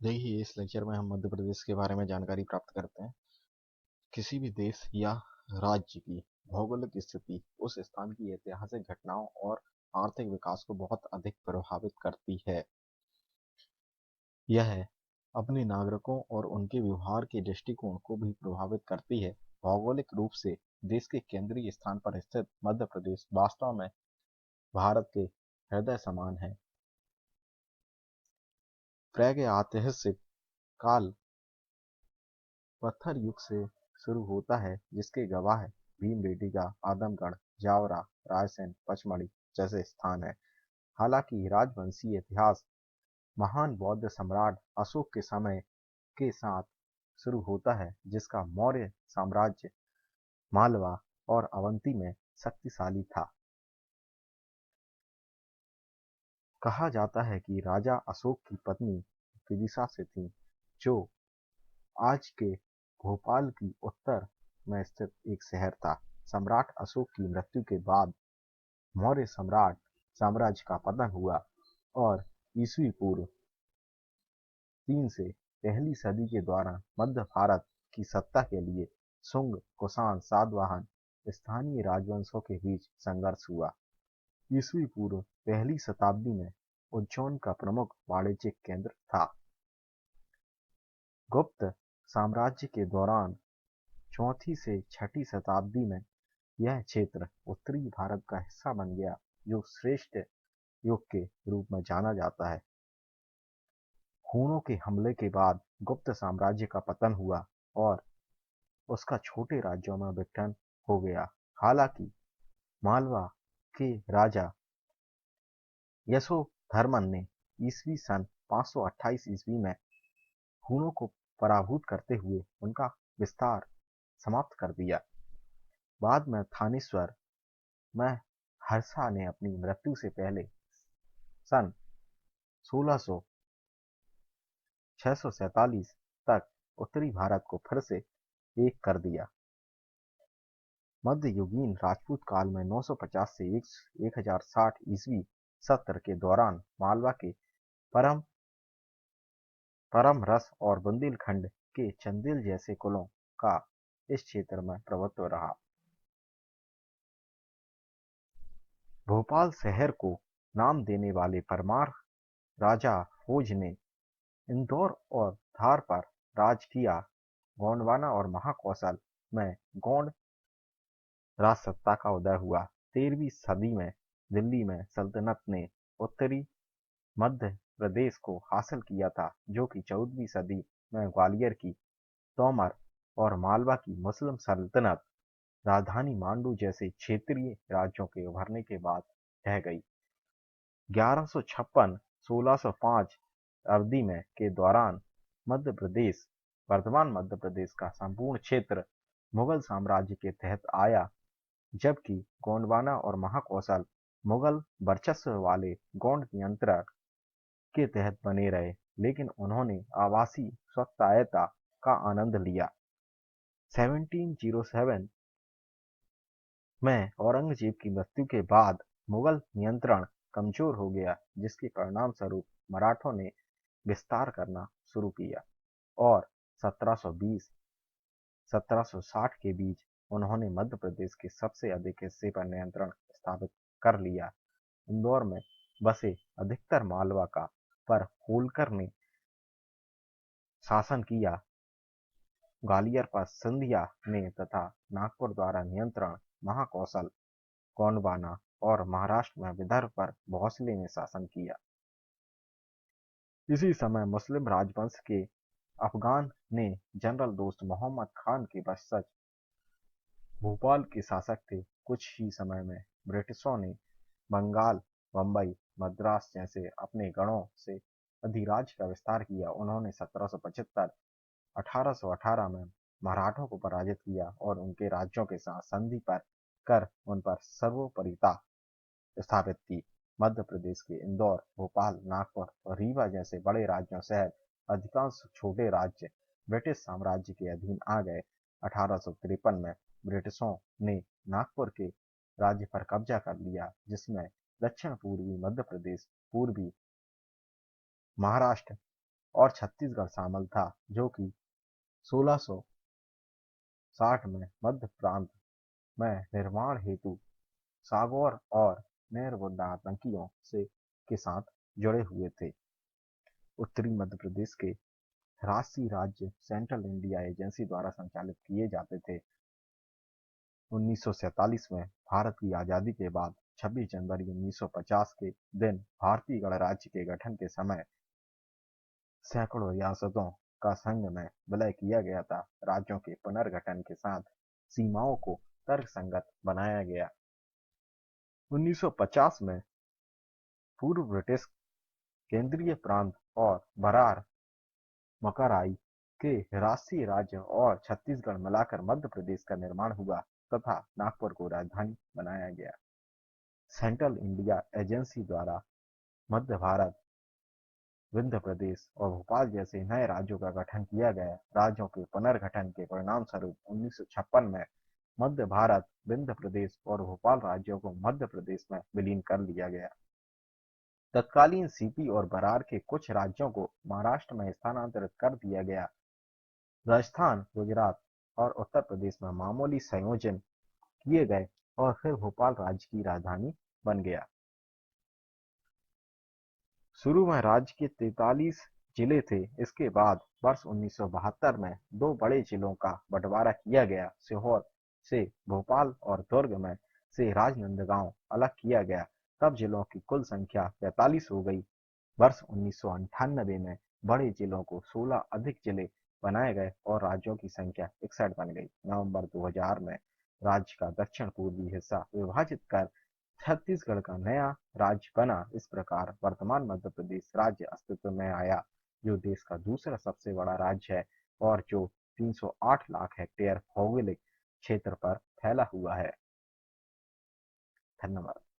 देखिए, इस लेक्चर में हम मध्य प्रदेश के बारे में जानकारी प्राप्त करते हैं। किसी भी देश या राज्य की भौगोलिक स्थिति उस स्थान की ऐतिहासिक घटनाओं और आर्थिक विकास को बहुत अधिक प्रभावित करती है। यह अपने नागरिकों और उनके व्यवहार के दृष्टिकोण को भी प्रभावित करती है। भौगोलिक रूप से देश के केंद्रीय स्थान पर स्थित मध्य प्रदेश वास्तव में भारत के हृदय समान है। प्रागैतिहासिक काल पत्थर युग से शुरू होता है, जिसके गवाह भीमबेटका, आदमगढ़, जावरा, रायसेन, पचमढ़ी जैसे स्थान हैं। हालांकि राजवंशीय इतिहास महान बौद्ध सम्राट अशोक के समय के साथ शुरू होता है, जिसका मौर्य साम्राज्य मालवा और अवंती में शक्तिशाली था। कहा जाता है कि राजा अशोक की पत्नी विदिशा से थी, जो आज के भोपाल की उत्तर में स्थित एक शहर था। सम्राट अशोक की मृत्यु के बाद मौर्य सम्राट साम्राज्य का पतन हुआ और ईस्वी पूर्व 3 से पहली सदी के दौरान मध्य भारत की सत्ता के लिए शुंग, कुषाण, सातवाहन स्थानीय राजवंशों के बीच संघर्ष हुआ। ईस्वी पूर्व पहली शताब्दी में उज्जैन का प्रमुख वाणिज्यिक केंद्र था। गुप्त साम्राज्य के दौरान 4वीं से 6वीं शताब्दी में यह क्षेत्र उत्तरी भारत का हिस्सा बन गया, जो श्रेष्ठ युग के रूप में जाना जाता है। हूणों के हमले के बाद गुप्त साम्राज्य का पतन हुआ और उसका छोटे राज्यों में विघटन हो गया। हालांकि मालवा के राजा यशोधर्मन ने ईस्वी सन 528 ईस्वी में हूणों को पराभूत करते हुए उनका विस्तार समाप्त कर दिया। बाद में थानेश्वर में हर्षा ने अपनी मृत्यु से पहले सन 647 तक उत्तरी भारत को फिर से एक कर दिया। मध्ययुगीन राजपूत काल में 950 से 1060 ईस्वी सत्र के दौरान मालवा के परम परमरस और बुंदेलखंड के चंदेल जैसे कुलों का इस क्षेत्र में प्रभुत्व रहा। भोपाल शहर को नाम देने वाले परमार राजा भोज ने इंदौर और धार पर राज किया। गोंडवाना और महाकौशल में गौड़ राजसत्ता का उदय हुआ। 13वीं सदी में दिल्ली में सल्तनत ने उत्तरी मध्य प्रदेश को हासिल किया था, जो कि 14वीं सदी में ग्वालियर की तोमर और मालवा की मुस्लिम सल्तनत राजधानी मांडू जैसे क्षेत्रीय राज्यों के उभरने के बाद ढह गई। 1156-1605 अवधि में के दौरान मध्य प्रदेश, वर्तमान मध्य प्रदेश का संपूर्ण क्षेत्र मुगल साम्राज्य के तहत आया, जबकि गोंडवाना और महाकौशल मुगल वर्चस्व वाले गौड़ नियंत्रण के तहत बने रहे, लेकिन उन्होंने आवासी स्वायत्तता का आनंद लिया। 1707 में औरंगजेब की मृत्यु के बाद मुगल नियंत्रण कमजोर हो गया, जिसके परिणाम स्वरूप मराठों ने विस्तार करना शुरू किया और 1720-1760 के बीच उन्होंने मध्य प्रदेश के सबसे अधिक हिस्से पर नियंत्रण स्थापित कर लिया। इंदौर में बसे अधिकतर मालवा का पर होलकर ने शासन किया। ग्वालियर पर सिंधिया ने तथा नागपुर द्वारा नियंत्रण महाकौशल, गोंडवाना और महाराष्ट्र में विदर्भ पर भोसले ने शासन किया। इसी समय मुस्लिम राजवंश के अफगान ने जनरल दोस्त मोहम्मद खान के वंशज भोपाल के शासक थे। कुछ ही समय में ब्रिटिशों ने बंगाल, बंबई, मद्रास जैसे अपने गणों से अधिराज्य का विस्तार किया। उन्होंने 1775-1818 में मराठों को पराजित किया और उनके राज्यों के साथ संधि पर कर उन पर सर्वोपरिता स्थापित की। मध्य प्रदेश के इंदौर, भोपाल, नागपुर और रीवा जैसे बड़े राज्यों सहित अधिकांश छोटे राज्य ब्रिटिश साम्राज्य के अधीन आ गए। 1853 में ब्रिटिशों ने नागपुर के राज्य पर कब्जा कर लिया, जिसमें दक्षिण पूर्वी मध्य प्रदेश, पूर्वी महाराष्ट्र और छत्तीसगढ़ शामिल था, जो कि 1660 में मध्य प्रांत में निर्माण हेतु सागौर और नेरबुद्दा आतंकियों के साथ जुड़े हुए थे। उत्तरी मध्य प्रदेश के राष्ट्रीय राज्य सेंट्रल इंडिया एजेंसी द्वारा संचालित किए जाते थे। 1947 में भारत की आजादी के बाद 26 जनवरी 1950 के दिन भारतीय गणराज्य के गठन के समय सैकड़ों रियासतों का संघ में विलय किया गया था। राज्यों के पुनर्गठन के साथ सीमाओं को तर्कसंगत बनाया गया। 1950 में पूर्व ब्रिटिश केंद्रीय प्रांत और बरार मकराई के राष्ट्रीय राज्य और छत्तीसगढ़ मिलाकर मध्य प्रदेश का निर्माण हुआ तथा नागपुर को राजधानी बनाया गया। सेंट्रल इंडिया एजेंसी द्वारा मध्य भारत, विंध्य प्रदेश और भोपाल जैसे नए राज्यों का गठन किया गया। राज्यों के पुनर्गठन के परिणाम स्वरूप 1956 में मध्य भारत, विंध्य प्रदेश और भोपाल राज्यों को मध्य प्रदेश में विलीन कर लिया गया। तत्कालीन सीपी और बरार के कुछ राज्यों को महाराष्ट्र में स्थानांतरित कर दिया गया। राजस्थान, गुजरात और उत्तर प्रदेश में मामूली संयोजन किए गए और फिर भोपाल राज्य की राजधानी बन गया। शुरू में राज्य के 43 जिले थे। इसके बाद वर्ष 1972 में दो बड़े जिलों का बंटवारा किया गया। सीहोर से भोपाल और दुर्ग में से राजनांदगांव अलग किया गया। तब जिलों की कुल संख्या 45 हो गई। वर्ष 1998 में बड़े जिलों को 16 अधिक जिले बनाए गए और राज्यों की संख्या 61 बन गई। नवंबर 2000 में राज्य का दक्षिण पूर्वी हिस्सा विभाजित कर छत्तीसगढ़ का नया राज्य बना। इस प्रकार वर्तमान मध्य प्रदेश राज्य अस्तित्व में आया, जो देश का दूसरा सबसे बड़ा राज्य है और जो 308 लाख हेक्टेयर भौगोलिक क्षेत्र पर फैला हुआ है। धन्यवाद।